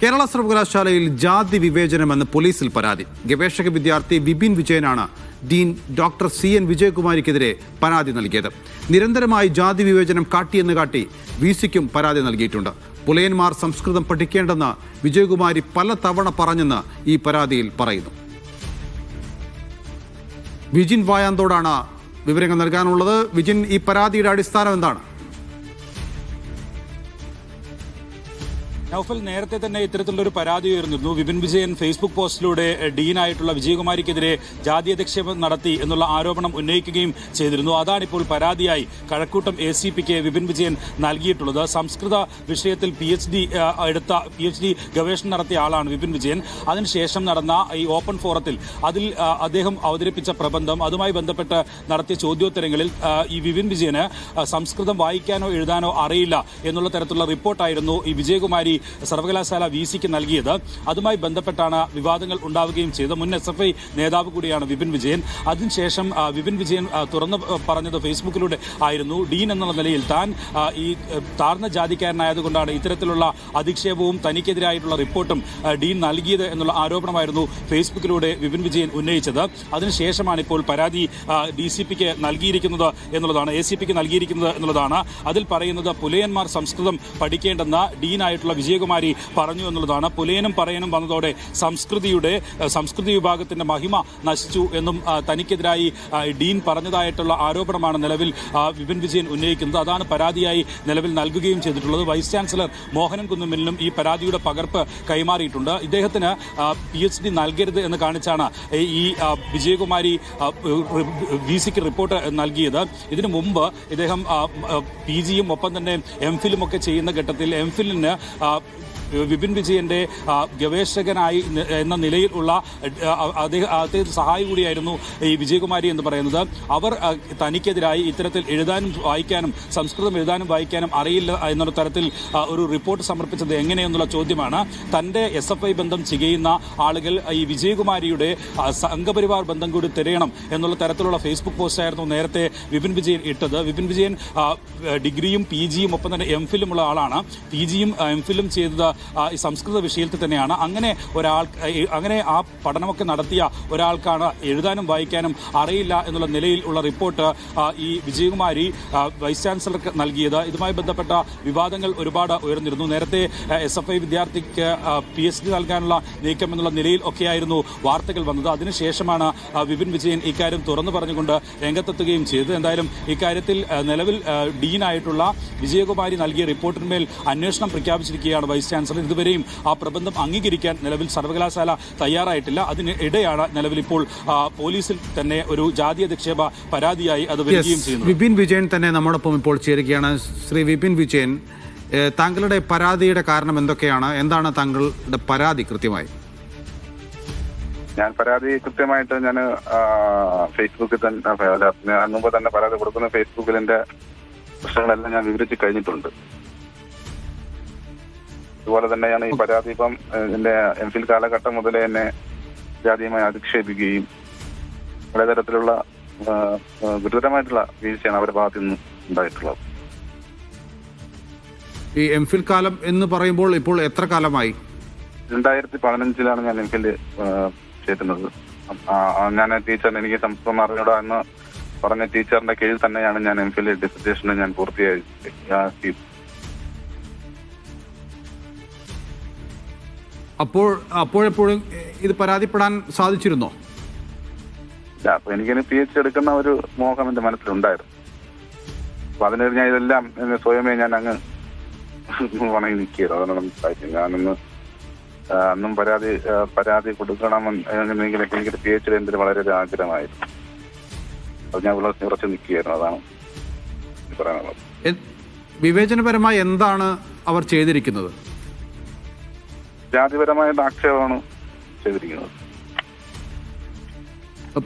കേരള സർവകലാശാലയിൽ ജാതി വിവേചനമെന്ന് പോലീസിൽ പരാതി. ഗവേഷക വിദ്യാർത്ഥി വിപിൻ വിജയനാണ് ഡീൻ ഡോക്ടർ CN വിജയകുമാരിക്കെതിരെ പരാതി നൽകിയത്. നിരന്തരമായി ജാതി വിവേചനം കാട്ടിയെന്ന് കാട്ടി VCക്കും പരാതി നൽകിയിട്ടുണ്ട്. പുലയന്മാർ സംസ്കൃതം പഠിക്കേണ്ടെന്ന് വിജയകുമാരി പലതവണ പറഞ്ഞെന്ന് ഈ പരാതിയിൽ പറയുന്നു. വിജിൻ വായാന്തോടാണ് വിവരങ്ങൾ നൽകാനുള്ളത്. വിജിൻ, ഈ പരാതിയുടെ അടിസ്ഥാനം എന്താണ്? നൗഫൽ, നേരത്തെ തന്നെ ഇത്തരത്തിലുള്ളൊരു പരാതി ഉയർന്നിരുന്നു. വിപിൻ വിജയൻ ഫേസ്ബുക്ക് പോസ്റ്റിലൂടെ ഡീനായിട്ടുള്ള വിജയകുമാരിക്കെതിരെ ജാതീയധിക്ഷേപം നടത്തി എന്നുള്ള ആരോപണം ഉന്നയിക്കുകയും ചെയ്തിരുന്നു. അതാണിപ്പോൾ പരാതിയായി കഴക്കൂട്ടം ACPക്ക് വിപിൻ വിജയൻ നൽകിയിട്ടുള്ളത്. സംസ്കൃത വിഷയത്തിൽ PhD ഗവേഷണം നടത്തിയ ആളാണ് വിപിൻ വിജയൻ. അതിനുശേഷം നടന്ന ഈ ഓപ്പൺ ഫോറത്തിൽ അദ്ദേഹം അവതരിപ്പിച്ച പ്രബന്ധം, അതുമായി ബന്ധപ്പെട്ട് നടത്തിയ ചോദ്യോത്തരങ്ങളിൽ ഈ വിപിൻ വിജയന് സംസ്കൃതം വായിക്കാനോ എഴുതാനോ അറിയില്ല എന്നുള്ള തരത്തിലുള്ള റിപ്പോർട്ടായിരുന്നു ഈ വിജയകുമാരി സർവകലാശാല VCക്ക് നൽകിയത്. അതുമായി ബന്ധപ്പെട്ടാണ് വിവാദങ്ങൾ ഉണ്ടാവുകയും ചെയ്തത്. മുൻ SFI നേതാവ് കൂടിയാണ് വിപിൻ വിജയൻ. അതിനുശേഷം വിപിൻ വിജയൻ തുറന്നു പറഞ്ഞത് ഫേസ്ബുക്കിലൂടെ ആയിരുന്നു. ഡീൻ എന്നുള്ള നിലയിൽ താൻ ഈ താഴ്ന്ന ജാതിക്കാരനായതുകൊണ്ടാണ് ഇത്തരത്തിലുള്ള അധിക്ഷേപവും തനിക്കെതിരായിട്ടുള്ള റിപ്പോർട്ടും ഡീൻ നൽകിയത് എന്നുള്ള ആരോപണമായിരുന്നു ഫേസ്ബുക്കിലൂടെ വിപിൻ വിജയൻ ഉന്നയിച്ചത്. അതിനുശേഷമാണ് ഇപ്പോൾ പരാതി DCPക്ക് നൽകിയിരിക്കുന്നത് എന്നുള്ളതാണ്, ACPക്ക് നൽകിയിരിക്കുന്നത് എന്നുള്ളതാണ്. അതിൽ പറയുന്നത് പുലയന്മാർ സംസ്കൃതം പഠിക്കേണ്ടെന്ന ഡീനായിട്ടുള്ള വിജയകുമാരി പറഞ്ഞു എന്നുള്ളതാണ്. പുലയനും പറയനും വന്നതോടെ സംസ്കൃതി വിഭാഗത്തിന്റെ മഹിമ നശിച്ചു എന്നും തനിക്കെതിരായി ഡീൻ പറഞ്ഞതായിട്ടുള്ള ആരോപണമാണ് നിലവിൽ വിപിൻ വിജയൻ ഉന്നയിക്കുന്നത്. അതാണ് പരാതിയായി നിലവിൽ നൽകുകയും ചെയ്തിട്ടുള്ളത്. വൈസ് ചാൻസലർ മോഹനൻ കുന്നുമ്മലിനും ഈ പരാതിയുടെ പകർപ്പ് കൈമാറിയിട്ടുണ്ട്. ഇദ്ദേഹത്തിന് PhD നൽകരുത് എന്ന് കാണിച്ചാണ് ഈ വിജയകുമാരി VCക്ക് റിപ്പോർട്ട് നൽകിയത്. ഇതിനു മുമ്പ് ഇദ്ദേഹം PGയും ഒപ്പം തന്നെ MPhilലും ഒക്കെ ചെയ്യുന്ന ഘട്ടത്തിൽ MPhilന് വിപിൻ വിജയന്റെ ഗവേഷകനായി എന്ന നിലയിലുള്ള അദ്ദേഹത്തെ സഹായി കൂടിയായിരുന്നു ഈ വിജയകുമാരി എന്ന് പറയുന്നത്. അവർ തനിക്കെതിരായി ഇത്തരത്തിൽ എഴുതാനും വായിക്കാനും സംസ്കൃതം എഴുതാനും വായിക്കാനും അറിയില്ല എന്നുള്ള തരത്തിൽ ഒരു റിപ്പോർട്ട് സമർപ്പിച്ചത് എങ്ങനെയെന്നുള്ള ചോദ്യമാണ്. തന്റെ SFI ബന്ധം ചെയ്യുന്ന ആളുകൾ ഈ വിജയകുമാരിയുടെ സംഘപരിവാർ ബന്ധം കൂടി തിരയണം എന്നുള്ള തരത്തിലുള്ള ഫേസ്ബുക്ക് പോസ്റ്റായിരുന്നു നേരത്തെ വിപിൻ വിജയൻ ഇട്ടത്. വിപിൻ വിജയൻ ഡിഗ്രിയും PGയും ഒപ്പം തന്നെ MPhilലും ഉള്ള ആളാണ്. PGയും MPhilലും ചെയ്തത് ഈ സംസ്കൃത വിഷയത്തിൽ തന്നെയാണ്. അങ്ങനെ ആ പഠനമൊക്കെ നടത്തിയ ഒരാൾക്കാണ് എഴുതാനും വായിക്കാനും അറിയില്ല എന്നുള്ള നിലയിൽ ഉള്ള റിപ്പോർട്ട് ഈ വിജയകുമാരി വൈസ് ചാൻസലർക്ക് നൽകിയത്. ഇതുമായി ബന്ധപ്പെട്ട വിവാദങ്ങൾ ഒരുപാട് ഉയർന്നിരുന്നു. നേരത്തെ SFI വിദ്യാർത്ഥിക്ക് PhD നൽകാനുള്ള നീക്കം എന്നുള്ള നിലയിൽ ഒക്കെയായിരുന്നു വാർത്തകൾ വന്നത്. അതിനുശേഷമാണ് വിപിൻ വിജയൻ ഇക്കാര്യം തുറന്നു പറഞ്ഞുകൊണ്ട് രംഗത്തെത്തുകയും ചെയ്തത്. എന്തായാലും ഇക്കാര്യത്തിൽ നിലവിൽ ഡീനായിട്ടുള്ള വിജയകുമാരി നൽകിയ റിപ്പോർട്ടിന്മേൽ അന്വേഷണം പ്രഖ്യാപിച്ചിരിക്കുകയാണ് വൈസ് ചാൻസലർ. ഇതുവരെയും ആ പ്രബന്ധം അംഗീകരിക്കാൻ നിലവിൽ സർവകലാശാല തയ്യാറായിട്ടില്ല. അതിനിടെയാണ് നിലവിൽ ഇപ്പോൾ പോലീസിൽ തന്നെ ഒരു ജാതീയധിക്ഷേപ പരാതിയായി അത് വരികയും ചെയ്യുന്നു. വിപിൻ വിജയൻ തന്നെ നമ്മോടൊപ്പം ഇപ്പോൾ ചേരുകയാണ്. ശ്രീ വിപിൻ വിജയൻ, താങ്കളുടെ പരാതിയുടെ കാരണം എന്തൊക്കെയാണ്? എന്താണ് താങ്കളുടെ പരാതി കൃത്യമായി? ഞാൻ പരാതി കൃത്യമായിട്ട് ഞാൻ ഫേസ്ബുക്കിൽ തന്നെ മുമ്പ് തന്നെ പരാതി കൊടുക്കുന്ന ഫേസ്ബുക്കിൽ എൻ്റെ പ്രശ്നങ്ങളെല്ലാം ഞാൻ വിവരിച്ച് കഴിഞ്ഞിട്ടുണ്ട്. അതുപോലെ തന്നെയാണ് ഈ പരാതി ഇപ്പം എൻ്റെ MPhil കാലഘട്ടം മുതലേ എന്നെ ജാതീയമായി അധിക്ഷേപിക്കുകയും പലതരത്തിലുള്ള ഗുരുതരമായിട്ടുള്ള വീഴ്ചയാണ് അവരുടെ ഭാഗത്തു നിന്ന് ഉണ്ടായിട്ടുള്ളത്. ഈ MPhil കാലം എന്ന് പറയുമ്പോൾ ഇപ്പോൾ എത്ര കാലമായി? 2015 ഞാൻ MPhil ചെയ്യുന്നത്. ഞാൻ ടീച്ചറിന് എനിക്ക് സംസ്കൃതം അറിഞ്ഞൂടാ എന്ന് പറഞ്ഞ ടീച്ചറിന്റെ കീഴിൽ തന്നെയാണ് ഞാൻ MPhil ഡിസർട്ടേഷൻ ഞാൻ പൂർത്തിയാക്കി. അപ്പോഴെപ്പോഴും ഇത് പരാതിപ്പെടാൻ സാധിച്ചിരുന്നോ? അപ്പൊ എനിക്കിനി PhD എടുക്കുന്ന ഒരു മോഹം എന്റെ മനസ്സിലുണ്ടായിരുന്നു. അപ്പൊ അതിന് ഞാൻ ഇതെല്ലാം സ്വയമേ ഞാൻ അങ്ങ് വണങ്ങി നിൽക്കുകയായിരുന്നു. അതാണ് മനസ്സിലാക്കി. ഞാനൊന്ന് അന്നും പരാതി കൊടുക്കണമെങ്കിൽ എനിക്ക് PhD എൻ്റെ വളരെ ആഗ്രഹമായിരുന്നു. അത് ഞാൻ ഉറച്ചു നിൽക്കുകയായിരുന്നു. അതാണ് പറയാനുള്ളത്. വിവേചനപരമായി എന്താണ് അവർ ചെയ്തിരിക്കുന്നത്? ജാതിപരമായ ആക്ഷേപമാണ് ചെയ്തിരിക്കുന്നത്.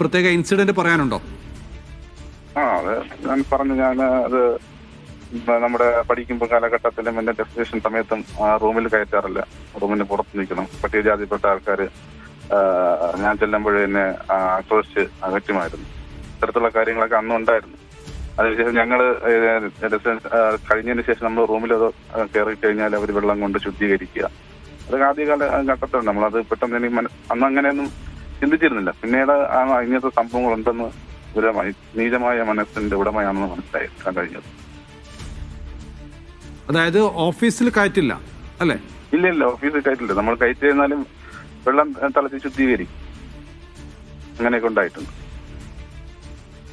പ്രത്യേക ഇൻസിഡന്റ് പറയാനുണ്ടോ? അത് ഞാൻ പറഞ്ഞു. ഞാൻ അത് നമ്മുടെ പഠിക്കുമ്പോൾ കാലഘട്ടത്തിലും എൻ്റെ ഡെസ്റ്റിനേഷൻ സമയത്തും റൂമിൽ കയറ്റാറില്ല. റൂമിന് പുറത്ത് നിൽക്കണം. പട്ടികജാതിപ്പെട്ട ആൾക്കാർ ഞാൻ ചെല്ലുമ്പോഴേ എന്നെ ആക്രോശിച്ച് അകറ്റുമായിരുന്നു. ഇത്തരത്തിലുള്ള കാര്യങ്ങളൊക്കെ അന്നും ഉണ്ടായിരുന്നു. അതിനുശേഷം ഞങ്ങൾ കഴിഞ്ഞതിന് ശേഷം നമ്മൾ റൂമിൽ കയറി കഴിഞ്ഞാൽ അവർ വെള്ളം കൊണ്ട് ശുദ്ധീകരിക്കുക, അതൊക്കെ ആദ്യകാല ഘട്ടത്തിലുണ്ട്. നമ്മളത് പെട്ടെന്ന് എനിക്ക് അന്ന് അങ്ങനെയൊന്നും ചിന്തിച്ചിരുന്നില്ല. പിന്നീട് ഇങ്ങനത്തെ സംഭവങ്ങളുണ്ടെന്ന് ഒരു നീചമായ മനസ്സിന്റെ ഉടമയാണെന്ന് മനസ്സിലാക്കാൻ കഴിഞ്ഞത്. അതായത് ഓഫീസിൽ കയറ്റില്ല അല്ലേ? ഇല്ല, ഓഫീസിൽ കയറ്റില്ല. നമ്മൾ കയറ്റി കഴിഞ്ഞാലും വെള്ളം തിളച്ച് ശുദ്ധീകരിക്കും. അങ്ങനെയൊക്കെ ഉണ്ടായിട്ടുണ്ട്.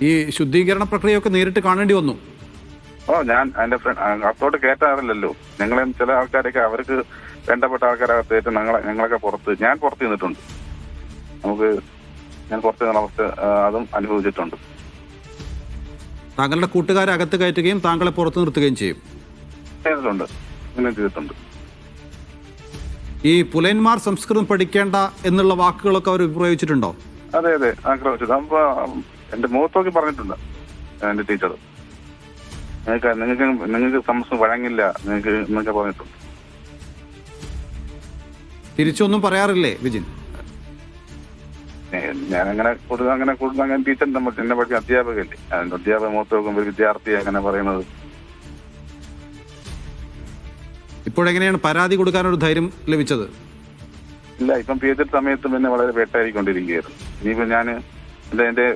ഈ ശുദ്ധീകരണ പ്രക്രിയയൊക്കെ നേരിട്ട് കാണേണ്ടി വന്നു. ഞാൻ എന്റെ ഫ്രണ്ട് അകത്തോട്ട് കയറ്റാറില്ലല്ലോ. ഞങ്ങളെ ചില ആൾക്കാരൊക്കെ അവർക്ക് വേണ്ടപ്പെട്ട ആൾക്കാരകത്തേറ്റ് ഞങ്ങളൊക്കെ ഞാൻ പുറത്ത് നിന്നിട്ടുണ്ട്. ഞാൻ പുറത്ത് നിന്ന അവസ്ഥ അതും അനുഭവിച്ചിട്ടുണ്ട്. താങ്കളുടെ കൂട്ടുകാരെ അകത്ത് കയറ്റുകയും താങ്കളെ പുറത്ത് നിർത്തുകയും ചെയ്യും. അങ്ങനെ ചെയ്തിട്ടുണ്ട്. ഈ പുലയന്മാർ സംസ്കൃതം പഠിക്കേണ്ട എന്നുള്ള വാക്കുകളൊക്കെ അവർ പ്രയോഗിച്ചിട്ടുണ്ടോ? അതെ, ആക്രമിച്ചത്. അപ്പൊ എന്റെ മുഖത്തൊക്കെ പറഞ്ഞിട്ടുണ്ട് എന്റെ ടീച്ചർ. നിങ്ങൾക്ക് സംസ്കൃതം വഴങ്ങില്ല നിങ്ങൾക്ക് എന്നൊക്കെ പറഞ്ഞിട്ടുണ്ട്. തിരിച്ചൊന്നും പറയാറില്ലേ വിജിൻ? ഞാൻ അങ്ങനെ കൂടുതൽ ടീച്ചർ എന്നെ പഠിച്ച അധ്യാപകല്ലേ. അധ്യാപക മുഖത്ത് നോക്കുമ്പോൾ ഒരു വിദ്യാർത്ഥി അങ്ങനെ പറയുന്നത്. ഇപ്പോഴെങ്ങനെയാണ് പരാതി കൊടുക്കാനൊരു ധൈര്യം ലഭിച്ചത്? ഇല്ല, ഇപ്പം PhD സമയത്ത് പിന്നെ വളരെ വേട്ടായിക്കൊണ്ടിരിക്കുകയായിരുന്നു. ഇനിയിപ്പോ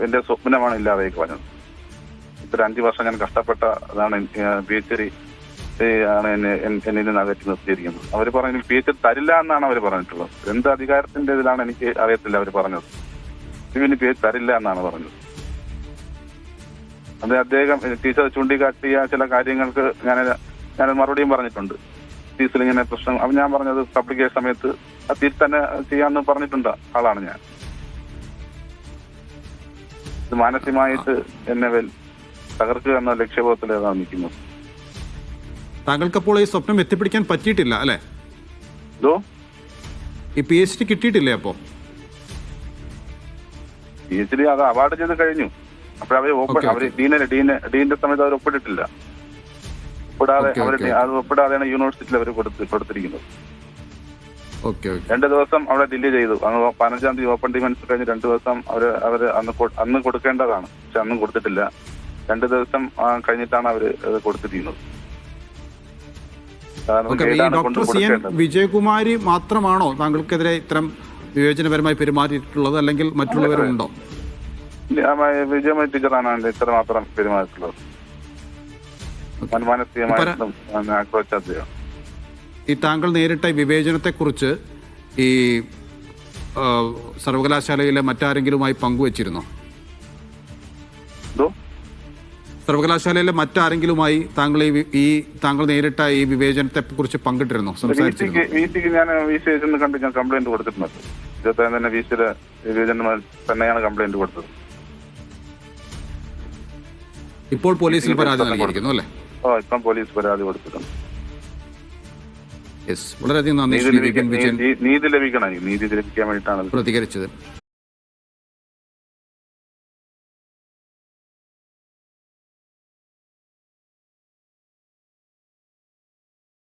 എന്റെ സ്വപ്നമാണ് ഇല്ലാതായി പറഞ്ഞത്. ഇത്ര 5 വർഷം ഞാൻ കഷ്ടപ്പെട്ട അതാണ് PhD ആണ് എന്നിൽ നിന്ന് അകറ്റി നിർത്തിയിരിക്കുന്നത്. അവർ പറഞ്ഞു PhD തരില്ല എന്നാണ് അവർ പറഞ്ഞിട്ടുള്ളത്. എന്ത് അധികാരത്തിന്റെ ഇതിലാണ് എനിക്ക് അറിയത്തില്ല. അവർ പറഞ്ഞത് പിന്നെ PhD തരില്ല എന്നാണ് പറഞ്ഞത്. അത് അദ്ദേഹം ടീച്ചർ ചൂണ്ടിക്കാട്ടിയ ചില കാര്യങ്ങൾക്ക് ഞാൻ മറുപടിയും പറഞ്ഞിട്ടുണ്ട്. ഫീസിൽ ഇങ്ങനെ പ്രശ്നം അപ്പൊ ഞാൻ പറഞ്ഞത് പബ്ലിക്കേഷൻ സമയത്ത് അതിൽ തന്നെ ചെയ്യാമെന്ന് പറഞ്ഞിട്ടുണ്ട് ആളാണ് ഞാൻ. ഇത് മാനസികമായിട്ട് എന്നെ തകർക്കുക എന്ന ലക്ഷ്യബോധത്തിലാണ് നിൽക്കുന്നത്. താങ്കൾക്കപ്പോൾ ഈ സ്വപ്നം എത്തിപ്പിടിക്കാൻ പറ്റിയിട്ടില്ല അല്ലെ? ഈ PhD കിട്ടിയിട്ടില്ലേ? അപ്പോ PhD അത് അവാർഡ് ചെയ്ത് കഴിഞ്ഞു. അപ്പോഴവര് ഡീന്റെ സമയത്ത് അവർ ഒപ്പിട്ടിട്ടില്ല. അത് ഒപ്പിടാതെയാണ് യൂണിവേഴ്സിറ്റിയിൽ അവർ കൊടുത്തിരിക്കുന്നത്. 2 ദിവസം അവിടെ ഡിലേ ചെയ്തു. അന്ന് 15-ാം തീയതി ഓപ്പൺ ഡിഫൻസ് കഴിഞ്ഞ് 2 ദിവസം അവര് അന്ന് കൊടുക്കേണ്ടതാണ്. പക്ഷെ അന്നും കൊടുത്തിട്ടില്ല. 2 ദിവസം കഴിഞ്ഞിട്ടാണ് അവര് കൊടുത്തിരിക്കുന്നത്. ഡോക്ടർ CN വിജയകുമാരി മാത്രമാണോ താങ്കൾക്കെതിരെ ഇത്തരം വിവേചനപരമായി പെരുമാറിയിട്ടുള്ളത്, അല്ലെങ്കിൽ മറ്റുള്ളവരും ഉണ്ടോ? വിജയകുമാരി ടീച്ചറാണ് ഇത്ര മാത്രം പെരുമാറിയിട്ടുള്ളത്. ഈ താങ്കൾ നേരിട്ട വിവേചനത്തെക്കുറിച്ച് ഈ സർവകലാശാലയിലെ മറ്റാരെങ്കിലുമായി പങ്കുവച്ചിരുന്നോ? സർവകലാശാലയിലെ മറ്റാരെങ്കിലുമായി താങ്കൾ നേരിട്ട ഈ വിവേചനത്തെ കുറിച്ച് പങ്കിട്ടിരുന്നോ? ഞാൻ കംപ്ലൈന്റ് കൊടുത്തിട്ടുണ്ട്. 27 തന്നെ VC-യുടെ വിവേചനം തന്നെയാണ് കംപ്ലൈന്റ് കൊടുത്തത്. ഇപ്പോൾ പോലീസിൽ പരാതി നൽകിയിരിക്കുന്നു അല്ലേ? ഇപ്പം പോലീസ് പരാതി കൊടുത്തിട്ടുണ്ട്. വളരെയധികം നന്ദി. നീതി ലഭിക്കണം. നീതി ലഭിക്കാൻ വേണ്ടിയിട്ടാണ് പ്രതികരിച്ചത്.